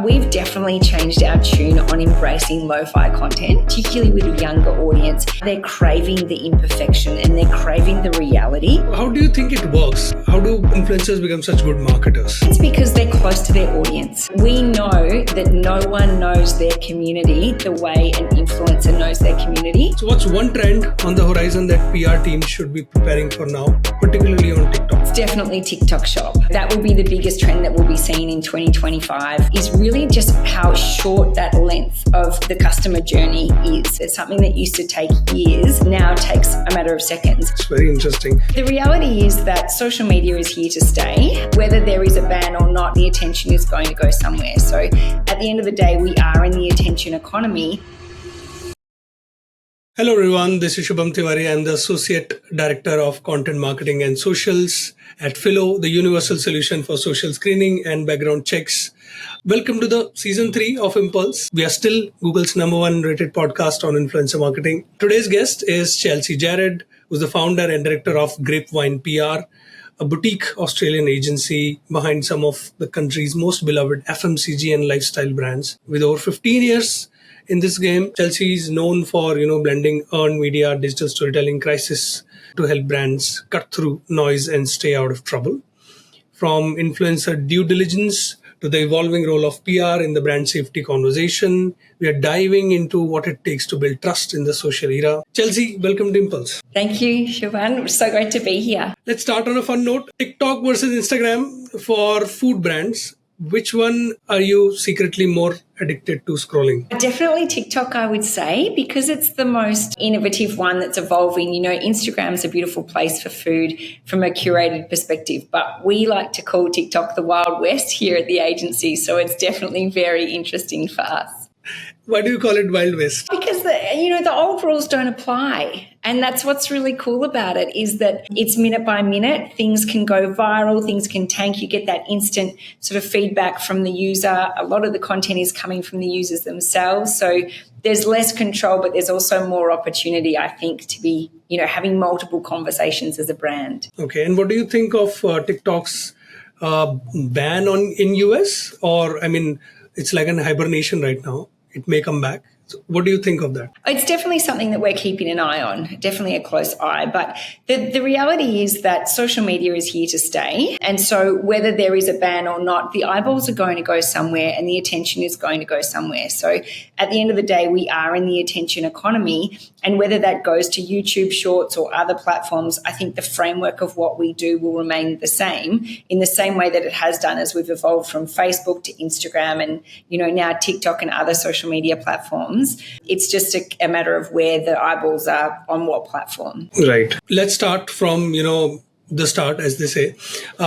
We've definitely changed our tune on embracing lo-fi content, particularly with a younger audience. They're craving the imperfection and they're craving the reality. How do you think it works? How do influencers become such good marketers? It's because they're close to their audience. We know that no one knows their community the way an influencer knows their community. So what's one trend on the horizon that PR teams should be preparing for now, particularly on TikTok? It's definitely TikTok Shop. That will be the biggest trend that we'll be seeing in 2025, is really just how short that length of the customer journey is. It's something that used to take years, now takes a matter of seconds. It's very interesting. The reality is that social media is here to stay. Whether there is a ban or not, the attention is going to go somewhere. So at the end of the day, we are in the attention economy. Hello everyone, this is Shubham Tiwari. I'm the Associate Director of Content Marketing and Socials at Phyllo, the universal solution for social screening and background checks. Welcome to the Season 3 of Impulse. We are still Google's #1 rated podcast on influencer marketing. Today's guest is Chelsea Jared, who's the founder and Director of Grapevine PR, a boutique Australian agency behind some of the country's most beloved FMCG and lifestyle brands. With over 15 years in this game, Chelsea is known for, blending earned media, digital storytelling, crisis to help brands cut through noise and stay out of trouble. From influencer due diligence to the evolving role of PR in the brand safety conversation, we are diving into what it takes to build trust in the social era. Chelsea, welcome to Impulse. Thank you, Siobhan. It's so great to be here. Let's start on a fun note. TikTok versus Instagram for food brands. Which one are you secretly more addicted to scrolling? Definitely TikTok, I would say, because it's the most innovative one that's evolving. Instagram's a beautiful place for food from a curated perspective, but we like to call TikTok the Wild West here at the agency. So it's definitely very interesting for us. Why do you call it Wild West? Because the old rules don't apply. And that's what's really cool about it, is that it's minute by minute. Things can go viral, things can tank. You get that instant sort of feedback from the user. A lot of the content is coming from the users themselves. So there's less control, but there's also more opportunity, I think, to be, having multiple conversations as a brand. Okay. And what do you think of TikTok's ban in US? It's like an hibernation right now. It may come back. So what do you think of that? It's definitely something that we're keeping an eye on, definitely a close eye. But the reality is that social media is here to stay. And so whether there is a ban or not, the eyeballs are going to go somewhere and the attention is going to go somewhere. So at the end of the day, we are in the attention economy. And whether that goes to YouTube Shorts or other platforms, I think the framework of what we do will remain the same, in the same way that it has done as we've evolved from Facebook to Instagram and, now TikTok and other social media platforms. It's just a matter of where the eyeballs are on what platform. Right. Let's start from, the start, as they say.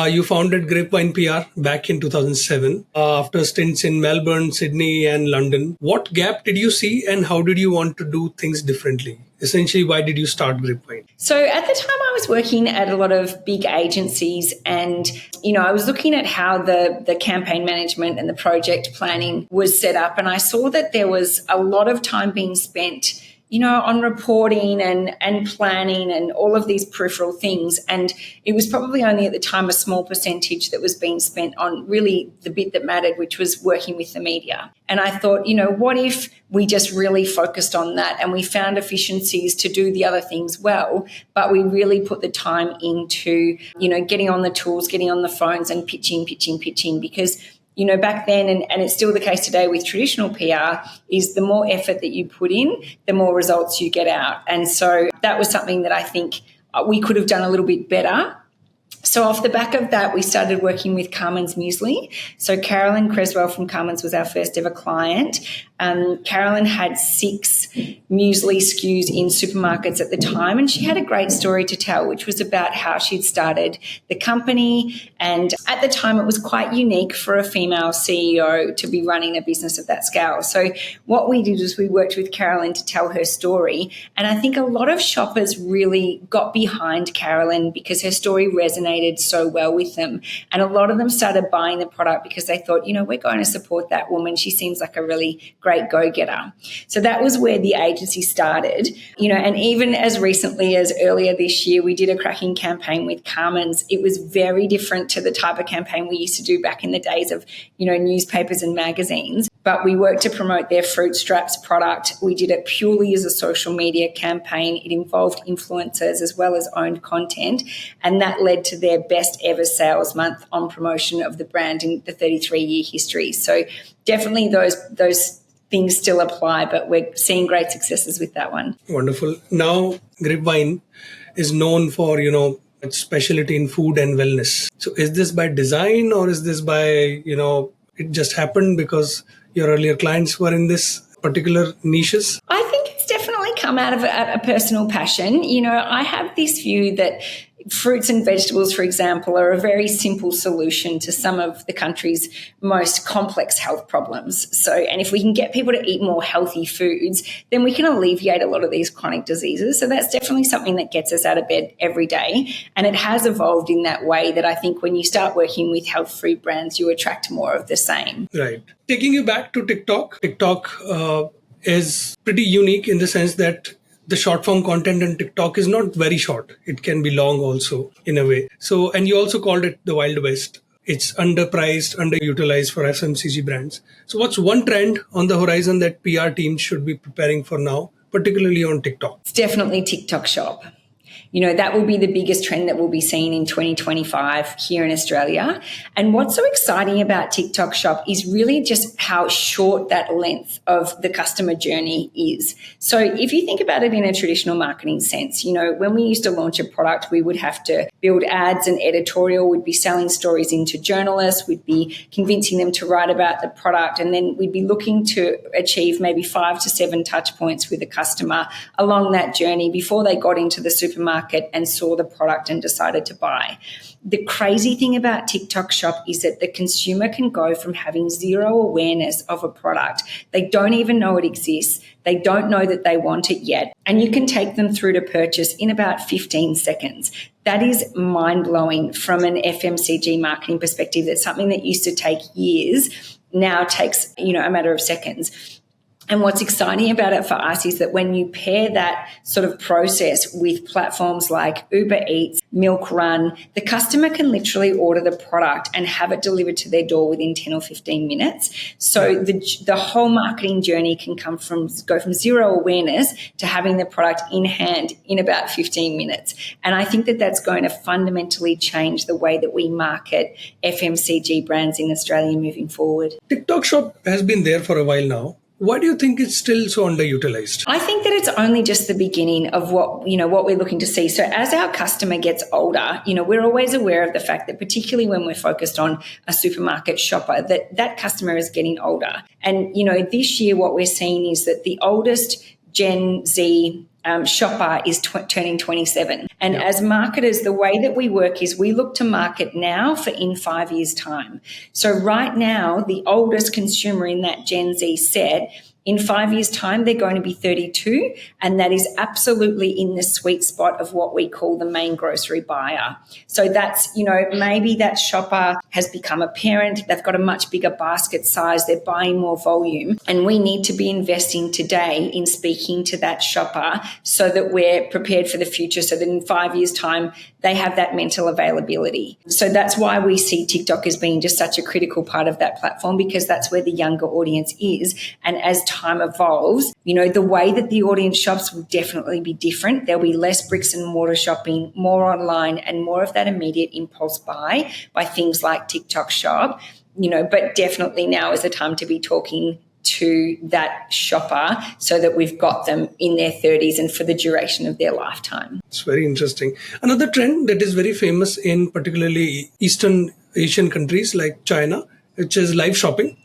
You founded Grapevine PR back in 2007 after stints in Melbourne, Sydney and London. What gap did you see and how did you want to do things differently? Essentially, why did you start Grapevine? So at the time I was working at a lot of big agencies and, I was looking at how the campaign management and the project planning was set up. And I saw that there was a lot of time being spent on reporting and planning and all of these peripheral things. And it was probably only at the time a small percentage that was being spent on really the bit that mattered, which was working with the media. And I thought, what if we just really focused on that and we found efficiencies to do the other things well, but we really put the time into, getting on the tools, getting on the phones and pitching, because back then, and it's still the case today with traditional PR, is the more effort that you put in, the more results you get out. And so that was something that I think we could have done a little bit better. So off the back of that, we started working with Carmen's Muesli. So Carolyn Creswell from Carmen's was our first ever client. Carolyn had 6 muesli SKUs in supermarkets at the time, and she had a great story to tell, which was about how she'd started the company. And at the time, it was quite unique for a female CEO to be running a business of that scale. So what we did was we worked with Carolyn to tell her story. And I think a lot of shoppers really got behind Carolyn because her story resonated resonated so well with them. And a lot of them started buying the product because they thought, we're going to support that woman. She seems like a really great go-getter. So that was where the agency started, and even as recently as earlier this year, we did a cracking campaign with Carmen's. It was very different to the type of campaign we used to do back in the days of, newspapers and magazines. But we worked to promote their fruit straps product. We did it purely as a social media campaign. It involved influencers as well as owned content. And that led to their best ever sales month on promotion of the brand in the 33-year history. So definitely those things still apply, but we're seeing great successes with that one. Wonderful. Now, Grapevine is known for, its specialty in food and wellness. So is this by design, or is this by, it just happened because your earlier clients were in this particular niches? I think it's definitely come out of a personal passion. I have this view that fruits and vegetables, for example, are a very simple solution to some of the country's most complex health problems. And if we can get people to eat more healthy foods, then we can alleviate a lot of these chronic diseases. So that's definitely something that gets us out of bed every day. And it has evolved in that way that I think when you start working with health food brands, you attract more of the same. Right. Taking you back to TikTok, is pretty unique in the sense that the short form content on TikTok is not very short. It can be long also in a way. So, and you also called it the Wild West. It's underpriced, underutilized for FMCG brands. So what's one trend on the horizon that PR teams should be preparing for now, particularly on TikTok? It's definitely TikTok Shop. That will be the biggest trend that we'll be seeing in 2025 here in Australia. And what's so exciting about TikTok Shop is really just how short that length of the customer journey is. So if you think about it in a traditional marketing sense, when we used to launch a product, we would have to build ads and editorial. We'd be selling stories into journalists. We'd be convincing them to write about the product. And then we'd be looking to achieve maybe 5 to 7 touch points with the customer along that journey before they got into the supermarket and saw the product and decided to buy. The crazy thing about TikTok Shop is that the consumer can go from having zero awareness of a product. They don't even know it exists. They don't know that they want it yet. And you can take them through to purchase in about 15 seconds. That is mind-blowing from an FMCG marketing perspective. That's something that used to take years, now takes, a matter of seconds. And what's exciting about it for us is that when you pair that sort of process with platforms like Uber Eats, Milk Run, the customer can literally order the product and have it delivered to their door within 10 or 15 minutes. So the whole marketing journey can go from zero awareness to having the product in hand in about 15 minutes. And I think that that's going to fundamentally change the way that we market FMCG brands in Australia moving forward. TikTok Shop has been there for a while now. Why do you think it's still so underutilized? I think that it's only just the beginning of what we're looking to see. So as our customer gets older, we're always aware of the fact that particularly when we're focused on a supermarket shopper, that customer is getting older. And, this year what we're seeing is that the oldest Gen Z shopper is turning 27. And as marketers, the way that we work is we look to market now for in 5 years' time. So right now, the oldest consumer in that Gen Z set, in 5 years' time, they're going to be 32, and that is absolutely in the sweet spot of what we call the main grocery buyer. So that's, maybe that shopper has become a parent, they've got a much bigger basket size, they're buying more volume, and we need to be investing today in speaking to that shopper so that we're prepared for the future, so that in 5 years' time, they have that mental availability. So that's why we see TikTok as being just such a critical part of that platform, because that's where the younger audience is. And as time evolves, the way that the audience shops will definitely be different. There'll be less bricks and mortar shopping, more online, and more of that immediate impulse buy by things like TikTok Shop. But definitely now is the time to be talking to that shopper so that we've got them in their 30s and for the duration of their lifetime. It's very interesting. Another trend that is very famous in particularly Eastern Asian countries like China, which is live shopping.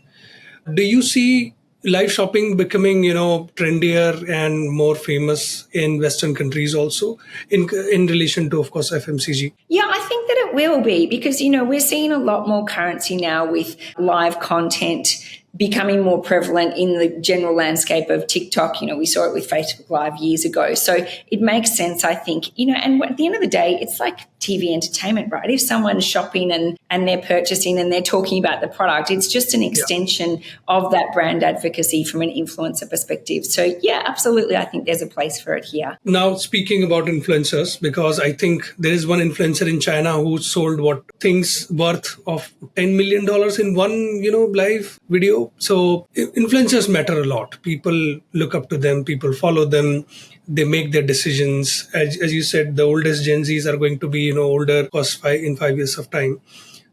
Do you see live shopping becoming, trendier and more famous in Western countries also in relation to, of course, FMCG? Yeah, I think that it will be because, we're seeing a lot more currency now with live content becoming more prevalent in the general landscape of TikTok. We saw it with Facebook Live years ago. So it makes sense, I think, and at the end of the day, it's like TV entertainment, right? If someone's shopping and they're purchasing and they're talking about the product, it's just an extension of that brand advocacy from an influencer perspective. So yeah, absolutely. I think there's a place for it here. Now, speaking about influencers, because I think there is one influencer in China who sold things worth of $10 million in one, live video. So influencers matter a lot. People look up to them, people follow them, they make their decisions. As you said, the oldest Gen Zs are going to be, older in 5 years of time.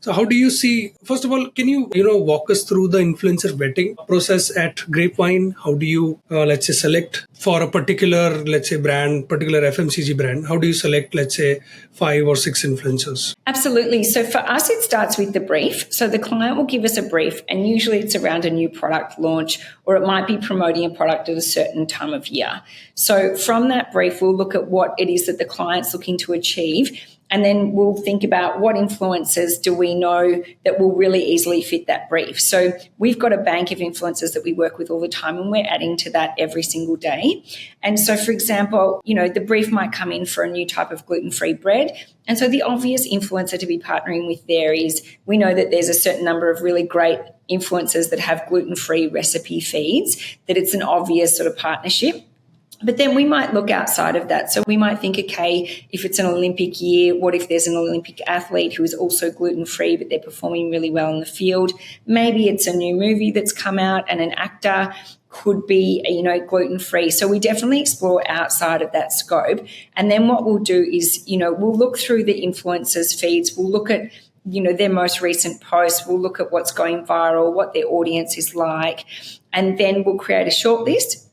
So how do you see, first of all, can you, walk us through the influencer vetting process at Grapevine? How do you, let's say, select for a particular, let's say, brand, particular FMCG brand? How do you select, let's say, 5 or 6 influencers? Absolutely. So for us, it starts with the brief. So the client will give us a brief, and usually it's around a new product launch, or it might be promoting a product at a certain time of year. So from that brief, we'll look at what it is that the client's looking to achieve. And then we'll think about what influencers do we know that will really easily fit that brief. So we've got a bank of influencers that we work with all the time, and we're adding to that every single day. And so, for example, the brief might come in for a new type of gluten-free bread. And so the obvious influencer to be partnering with there is, we know that there's a certain number of really great influencers that have gluten-free recipe feeds, that it's an obvious sort of partnership. But then we might look outside of that. So we might think, okay, if it's an Olympic year, what if there's an Olympic athlete who is also gluten-free, but they're performing really well in the field? Maybe it's a new movie that's come out and an actor could be, gluten-free. So we definitely explore outside of that scope. And then what we'll do is, we'll look through the influencers' feeds. We'll look at their most recent posts. We'll look at what's going viral, what their audience is like, and then we'll create a shortlist.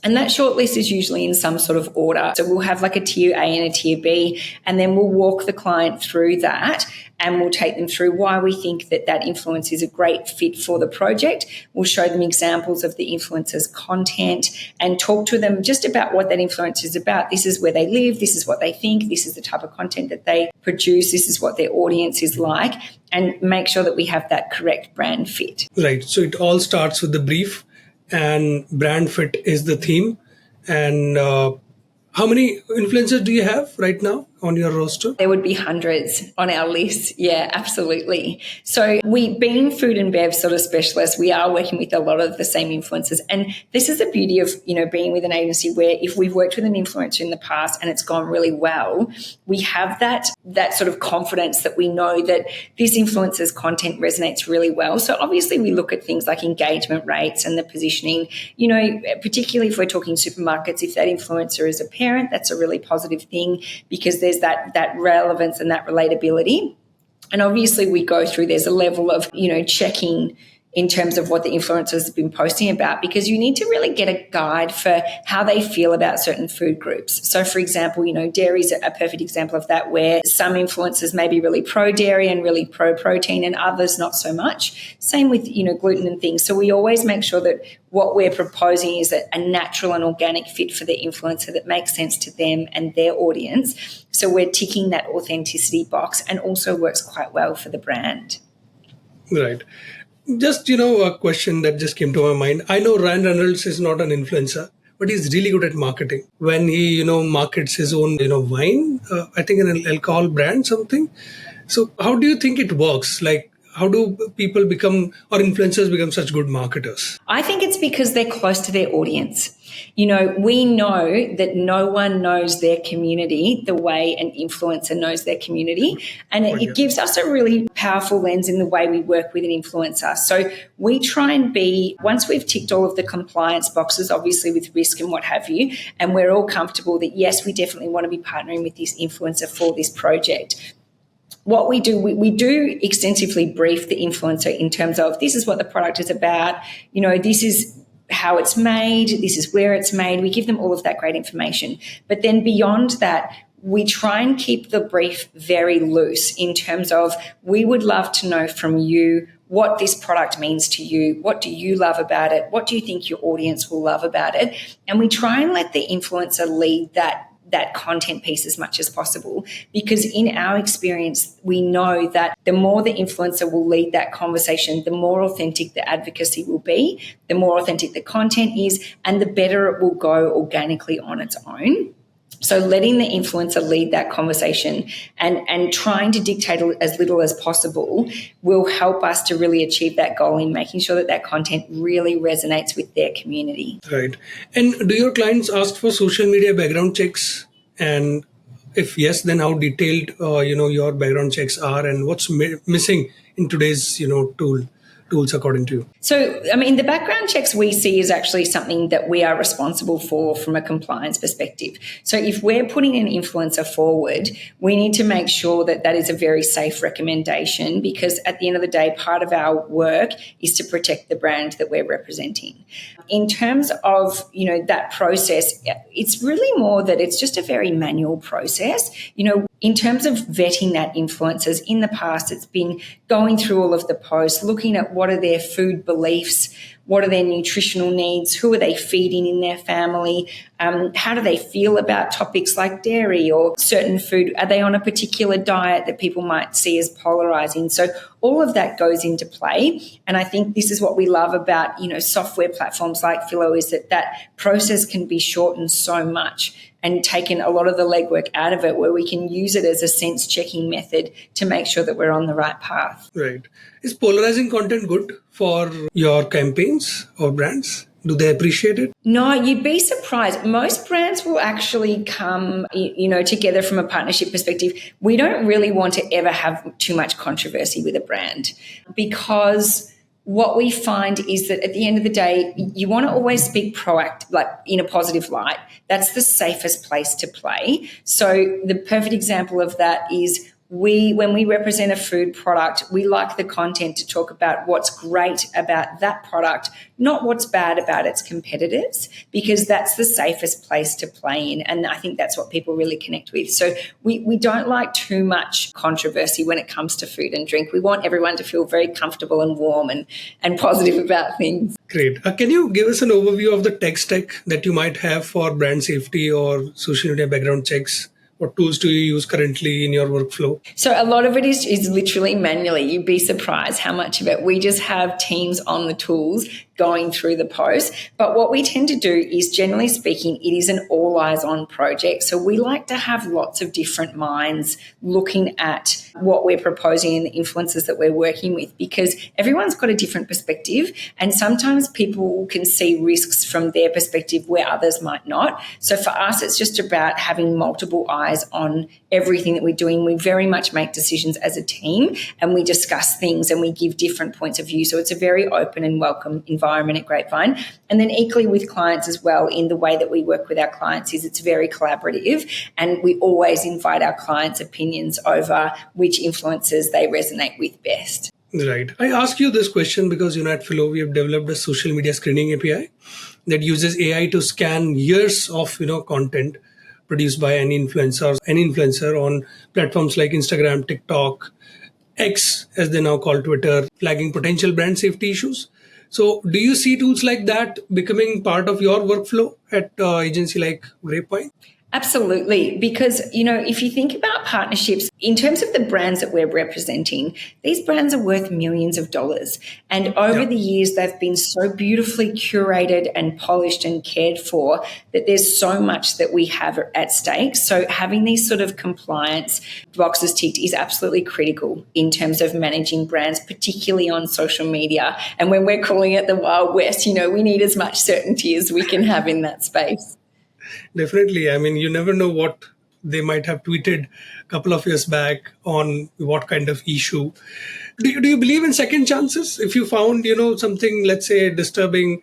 And that shortlist is usually in some sort of order. So we'll have like a tier A and a tier B, and then we'll walk the client through that, and we'll take them through why we think that influence is a great fit for the project. We'll show them examples of the influencer's content and talk to them just about what that influence is about. This is where they live. This is what they think. This is the type of content that they produce. This is what their audience is like, and make sure that we have that correct brand fit. Right. So it all starts with the brief, and brand fit is the theme. And how many influencers do you have right now on your roster? There would be hundreds on our list. Yeah, absolutely. So we, being food and bev sort of specialists, we are working with a lot of the same influencers. And this is the beauty of, being with an agency where if we've worked with an influencer in the past and it's gone really well, we have that sort of confidence that we know that this influencer's content resonates really well. So obviously we look at things like engagement rates and the positioning, particularly if we're talking supermarkets, if that influencer is a parent, that's a really positive thing because there's that relevance and that relatability. And obviously we go through, there's a level of, checking in terms of what the influencers have been posting about, because you need to really get a guide for how they feel about certain food groups. So, for example, dairy is a perfect example of that, where some influencers may be really pro-dairy and really pro-protein and others not so much. Same with, gluten and things. So we always make sure that what we're proposing is a natural and organic fit for the influencer that makes sense to them and their audience. So we're ticking that authenticity box and also works quite well for the brand. Right. Just, a question that just came to my mind. I know Ryan Reynolds is not an influencer, but he's really good at marketing. When he, markets his own, wine, I think an alcohol brand, something. So how do you think it works? Like, how do people become, or influencers become such good marketers? I think it's because they're close to their audience. We know that no one knows their community the way an influencer knows their community. And it gives us a really powerful lens in the way we work with an influencer. So we try and be, once we've ticked all of the compliance boxes, obviously with risk and what have you, and we're all comfortable that, yes, we definitely want to be partnering with this influencer for this project. What we do, we do extensively brief the influencer in terms of, this is what the product is about, this is how it's made, this is where it's made. We give them all of that great information. But then beyond that, we try and keep the brief very loose in terms of, we would love to know from you what this product means to you. What do you love about it? What do you think your audience will love about it? And we try and let the influencer lead that that content piece as much as possible, because in our experience, we know that the more the influencer will lead that conversation, the more authentic the advocacy will be, the more authentic the content is, and the better it will go organically on its own. So letting the influencer lead that conversation and trying to dictate as little as possible will help us to really achieve that goal in making sure that that content really resonates with their community. Right. And do your clients ask for social media background checks? And if yes, then how detailed, your background checks are, and what's missing in today's, tools according to you? So, I mean, the background checks we see is actually something that we are responsible for from a compliance perspective. So if we're putting an influencer forward, we need to make sure that that is a very safe recommendation, because at the end of the day, part of our work is to protect the brand that we're representing. In terms of, that process, it's really more that it's just a very manual process. In terms of vetting that influencers, in the past, it's been going through all of the posts, looking at what are their food beliefs, what are their nutritional needs, who are they feeding in their family, how do they feel about topics like dairy or certain food, are they on a particular diet that people might see as polarizing? So all of that goes into play. And I think this is what we love about, software platforms like Phyllo, is that process can be shortened so much and taken a lot of the legwork out of it, where we can use it as a sense-checking method to make sure that we're on the right path. Right. Is polarizing content good for your campaigns or brands? Do they appreciate it? No, you'd be surprised. Most brands will actually come, together from a partnership perspective. We don't really want to ever have too much controversy with a brand, because what we find is that at the end of the day, you want to always speak proactive, like in a positive light. That's the safest place to play. So the perfect example of that is when we represent a food product, we like the content to talk about what's great about that product, not what's bad about its competitors, because that's the safest place to play in. And I think that's what people really connect with. So we don't like too much controversy when it comes to food and drink. We want everyone to feel very comfortable and warm and positive about things. Great. Can you give us an overview of the tech stack that you might have for brand safety or social media background checks? What tools do you use currently in your workflow? So a lot of it is literally manually. You'd be surprised how much of it. We just have teams on the tools going through the post. But what we tend to do is, generally speaking, it is an all eyes on project. So we like to have lots of different minds looking at what we're proposing and the influences that we're working with, because everyone's got a different perspective. And sometimes people can see risks from their perspective where others might not. So for us, it's just about having multiple eyes on everything that we're doing. We very much make decisions as a team, and we discuss things and we give different points of view. So it's a very open and welcome environment at Grapevine. And then equally with clients as well, in the way that we work with our clients is it's very collaborative, and we always invite our clients' opinions over which influencers they resonate with best. Right. I ask you this question because, at Phyllo, we have developed a social media screening API that uses AI to scan years of, content produced by any influencer on platforms like Instagram, TikTok, X, as they now call Twitter, flagging potential brand safety issues. So do you see tools like that becoming part of your workflow at agency like Grapevine? Absolutely. Because, if you think about partnerships, in terms of the brands that we're representing, these brands are worth millions of dollars. And over the years, they've been so beautifully curated and polished and cared for that there's so much that we have at stake. So having these sort of compliance boxes ticked is absolutely critical in terms of managing brands, particularly on social media. And when we're calling it the Wild West, we need as much certainty as we can have in that space. Definitely. I mean, you never know what they might have tweeted a couple of years back on what kind of issue. Do you believe in second chances? If you found, something, let's say, disturbing,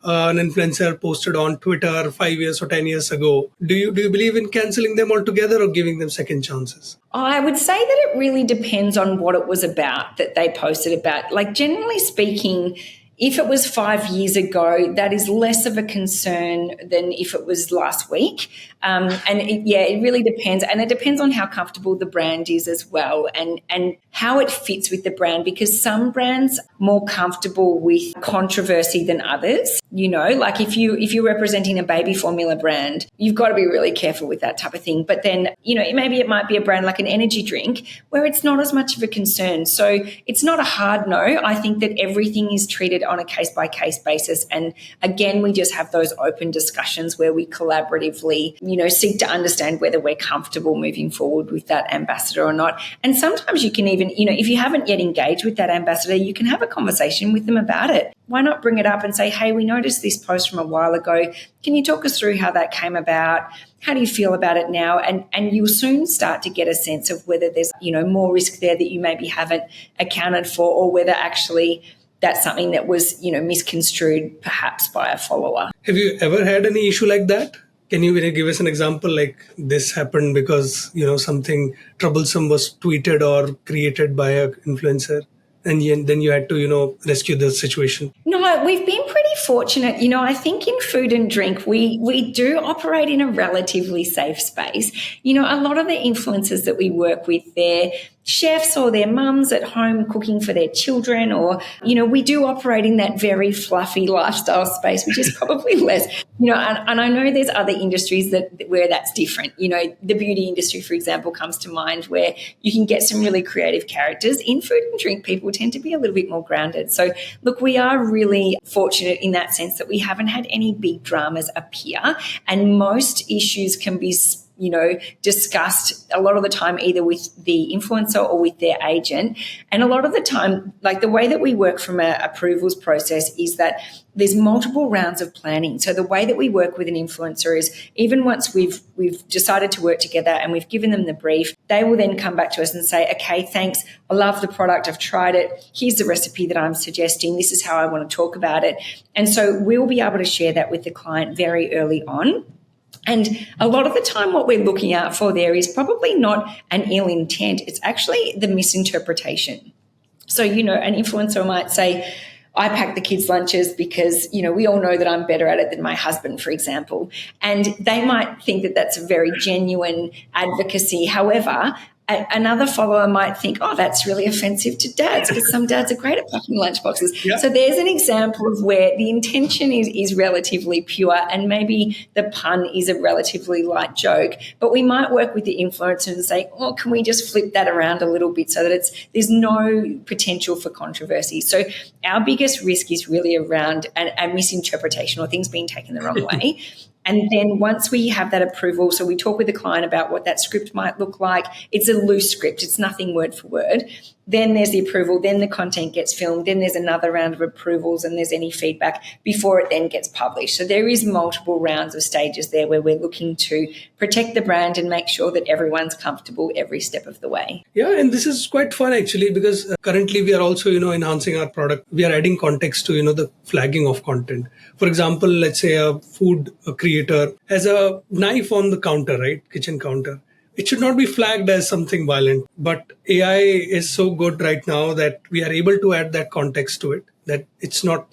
an influencer posted on Twitter 5 years or 10 years ago, do you believe in canceling them altogether or giving them second chances? I would say that it really depends on what it was about that they posted about. Like, generally speaking, If it was 5 years ago, that is less of a concern than if it was last week. It really depends. And it depends on how comfortable the brand is as well, and how it fits with the brand, because some brands are more comfortable with controversy than others. Like if you're representing a baby formula brand, you've got to be really careful with that type of thing. But then, maybe it might be a brand like an energy drink where it's not as much of a concern. So it's not a hard no. I think that everything is treated on a case-by-case basis. And again, we just have those open discussions where we collaboratively, seek to understand whether we're comfortable moving forward with that ambassador or not. And sometimes you can even, if you haven't yet engaged with that ambassador, you can have a conversation with them about it. Why not bring it up and say, hey, we noticed this post from a while ago. Can you talk us through how that came about? How do you feel about it now? And you'll soon start to get a sense of whether there's, more risk there that you maybe haven't accounted for, or whether actually that's something that was, misconstrued perhaps by a follower. Have you ever had any issue like that? Can you give us an example, like this happened because, something troublesome was tweeted or created by an influencer, and then you had to, rescue the situation? No, we've been pretty fortunate. I think in food and drink, we do operate in a relatively safe space. A lot of the influencers that we work with, they're chefs or their mums at home cooking for their children, or, we do operate in that very fluffy lifestyle space, which is probably less, and I know there's other industries where that's different. The beauty industry, for example, comes to mind, where you can get some really creative characters. In food and drink, people tend to be a little bit more grounded. So look, we are really fortunate in that sense that we haven't had any big dramas appear, and most issues can be discussed a lot of the time either with the influencer or with their agent. And a lot of the time, like the way that we work from an approvals process is that there's multiple rounds of planning. So the way that we work with an influencer is, even once we've decided to work together and we've given them the brief, they will then come back to us and say, okay, thanks, I love the product, I've tried it, here's the recipe that I'm suggesting, this is how I want to talk about it. And so we'll be able to share that with the client very early on. And a lot of the time what we're looking out for there is probably not an ill intent. It's actually the misinterpretation. So, an influencer might say, I pack the kids' lunches because, we all know that I'm better at it than my husband, for example. And they might think that that's a very genuine advocacy. However, another follower might think, oh, that's really offensive to dads, because some dads are great at packing lunchboxes. Yeah. So there's an example of where the intention is relatively pure, and maybe the pun is a relatively light joke. But we might work with the influencer and say, oh, can we just flip that around a little bit so that there's no potential for controversy. So our biggest risk is really around a misinterpretation or things being taken the wrong way. And then once we have that approval, so we talk with the client about what that script might look like. It's a loose script. It's nothing word for word. Then there's the approval. Then the content gets filmed. Then there's another round of approvals, and there's any feedback before it then gets published. So there is multiple rounds of stages there where we're looking to protect the brand and make sure that everyone's comfortable every step of the way. Yeah, and this is quite fun actually, because currently we are also, enhancing our product. We are adding context to, the flagging of content. For example, let's say a food creator has a knife on the counter, right? Kitchen counter. It should not be flagged as something violent, but AI is so good right now that we are able to add that context to it, that it's not,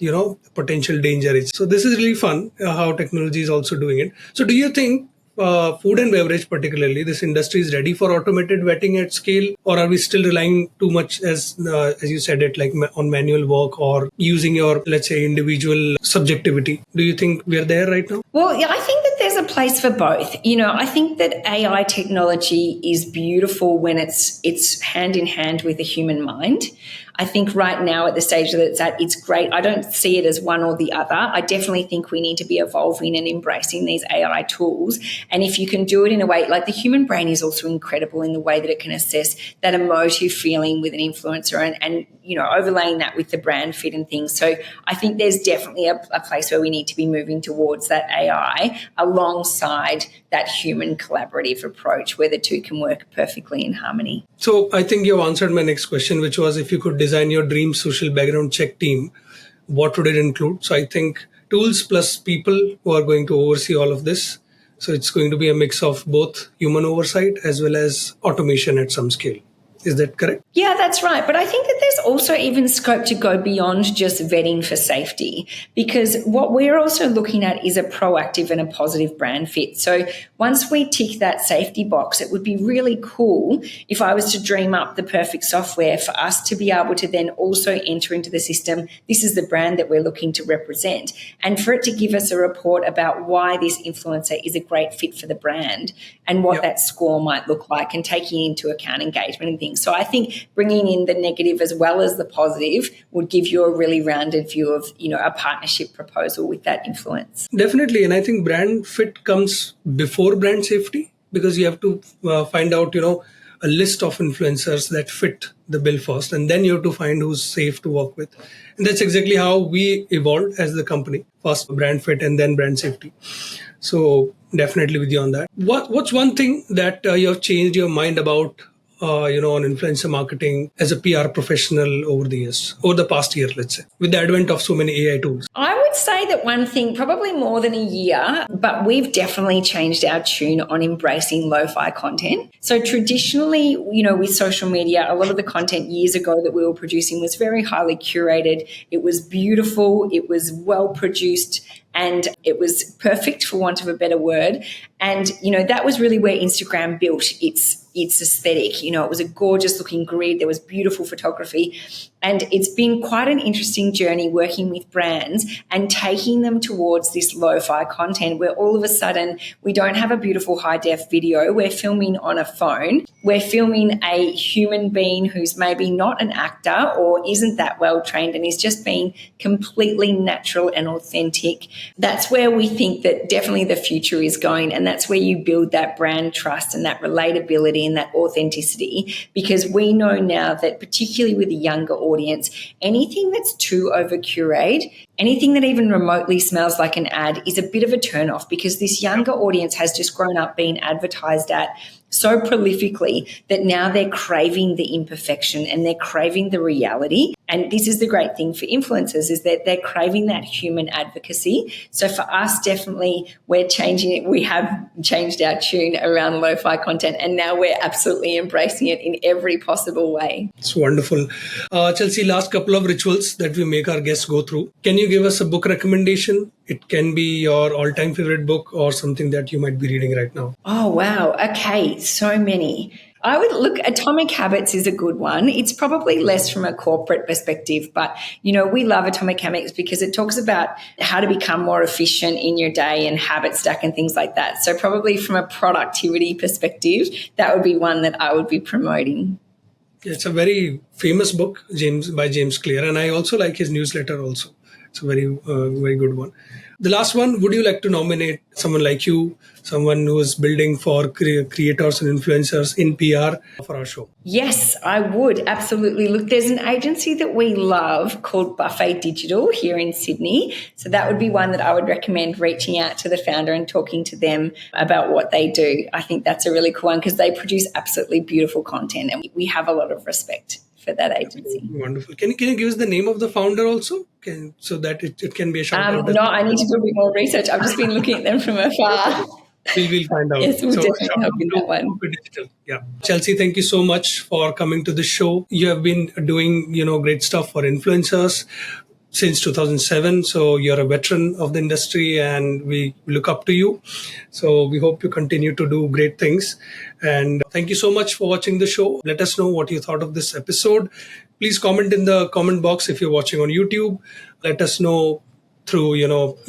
potential danger. So this is really fun how technology is also doing it. So do you think food and beverage particularly, this industry is ready for automated vetting at scale, or are we still relying too much, as you said it, like on manual work or using your, let's say, individual subjectivity? Do you think we are there right now? Well, yeah, I think that there's a place for both. I think that AI technology is beautiful when it's hand in hand with a human mind. I think right now at the stage that it's at, it's great. I don't see it as one or the other. I definitely think we need to be evolving and embracing these AI tools. And if you can do it in a way, like the human brain is also incredible in the way that it can assess that emotive feeling with an influencer and overlaying that with the brand fit and things. So I think there's definitely a place where we need to be moving towards that AI alongside that human collaborative approach where the two can work perfectly in harmony. So I think you've answered my next question, which was, if you could design your dream social background check team, what would it include? So I think tools plus people who are going to oversee all of this. So it's going to be a mix of both human oversight as well as automation at some scale. Is that correct? Yeah, that's right. But I think that there's also even scope to go beyond just vetting for safety, because what we're also looking at is a proactive and a positive brand fit. So once we tick that safety box, it would be really cool if I was to dream up the perfect software for us to be able to then also enter into the system. This is the brand that we're looking to represent, and for it to give us a report about why this influencer is a great fit for the brand and what that score might look like, and taking into account engagement and things. So I think bringing in the negative as well as the positive would give you a really rounded view of, a partnership proposal with that influence. Definitely. And I think brand fit comes before brand safety, because you have to find out, a list of influencers that fit the bill first, and then you have to find who's safe to work with. And that's exactly how we evolved as the company. First brand fit and then brand safety. So definitely with you on that. What's one thing that you have changed your mind about, on influencer marketing as a PR professional over the past year, let's say, with the advent of so many AI tools? I would say that one thing, probably more than a year, but we've definitely changed our tune on embracing lo-fi content. So traditionally, with social media, a lot of the content years ago that we were producing was very highly curated. It was beautiful. It was well produced. And it was perfect, for want of a better word. And, that was really where Instagram built its aesthetic. It was a gorgeous looking grid. There was beautiful photography. And it's been quite an interesting journey working with brands and taking them towards this lo-fi content where all of a sudden we don't have a beautiful high def video. We're filming on a phone. We're filming a human being who's maybe not an actor or isn't that well trained and is just being completely natural and authentic. That's where we think that definitely the future is going, and that's where you build that brand trust and that relatability and that authenticity, because we know now that particularly with a younger audience, anything that's too over curated, anything that even remotely smells like an ad is a bit of a turn off, because this younger audience has just grown up being advertised at so prolifically that now they're craving the imperfection and they're craving the reality. And this is the great thing for influencers, is that they're craving that human advocacy. So for us, definitely we're changing it. We have changed our tune around lo-fi content, and now we're absolutely embracing it in every possible way. It's wonderful. Chelsea, last couple of rituals that we make our guests go through. Can you give us a book recommendation? It can be your all-time favorite book or something that you might be reading right now. Oh, wow. Okay. So many. I would look, Atomic Habits is a good one. It's probably less from a corporate perspective, but, we love Atomic Habits because it talks about how to become more efficient in your day and habit stack and things like that. So probably from a productivity perspective, that would be one that I would be promoting. It's a very famous book, by James Clear, and I also like his newsletter also. It's a very, very good one. The last one, would you like to nominate someone like you, someone who is building for creators and influencers in PR for our show? Yes, I would. Absolutely. Look, there's an agency that we love called Buffet Digital here in Sydney. So that would be one that I would recommend reaching out to the founder and talking to them about what they do. I think that's a really cool one because they produce absolutely beautiful content, and we have a lot of respect for that agency. Wonderful. Can you give us the name of the founder also? So that it can be a shout out? No, I need to do a bit more research. I've just been looking at them from afar. We'll find out. Yes, we'll definitely help in that one. Digital. Yeah. Chelsea, thank you so much for coming to the show. You have been doing, great stuff for influencers since 2007. So you're a veteran of the industry and we look up to you. So we hope you continue to do great things. And thank you so much for watching the show. Let us know what you thought of this episode. Please comment in the comment box if you're watching on YouTube. Let us know through,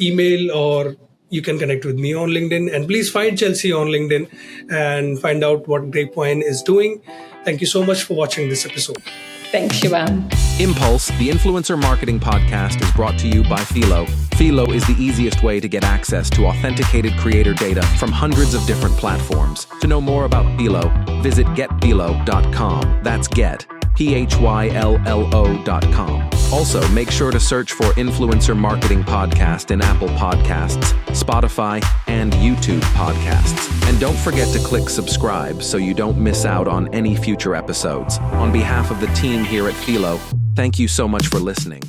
email, or you can connect with me on LinkedIn. And please find Chelsea on LinkedIn and find out what Grapevine is doing. Thank you so much for watching this episode. Thanks, Shivam. Impulse, the influencer marketing podcast, is brought to you by Phyllo. Phyllo is the easiest way to get access to authenticated creator data from hundreds of different platforms. To know more about Phyllo, visit getphyllo.com. That's get, PHYLLO.com. Also, make sure to search for Influencer Marketing Podcast in Apple Podcasts, Spotify, and YouTube Podcasts. And don't forget to click subscribe so you don't miss out on any future episodes. On behalf of the team here at Phyllo, thank you so much for listening.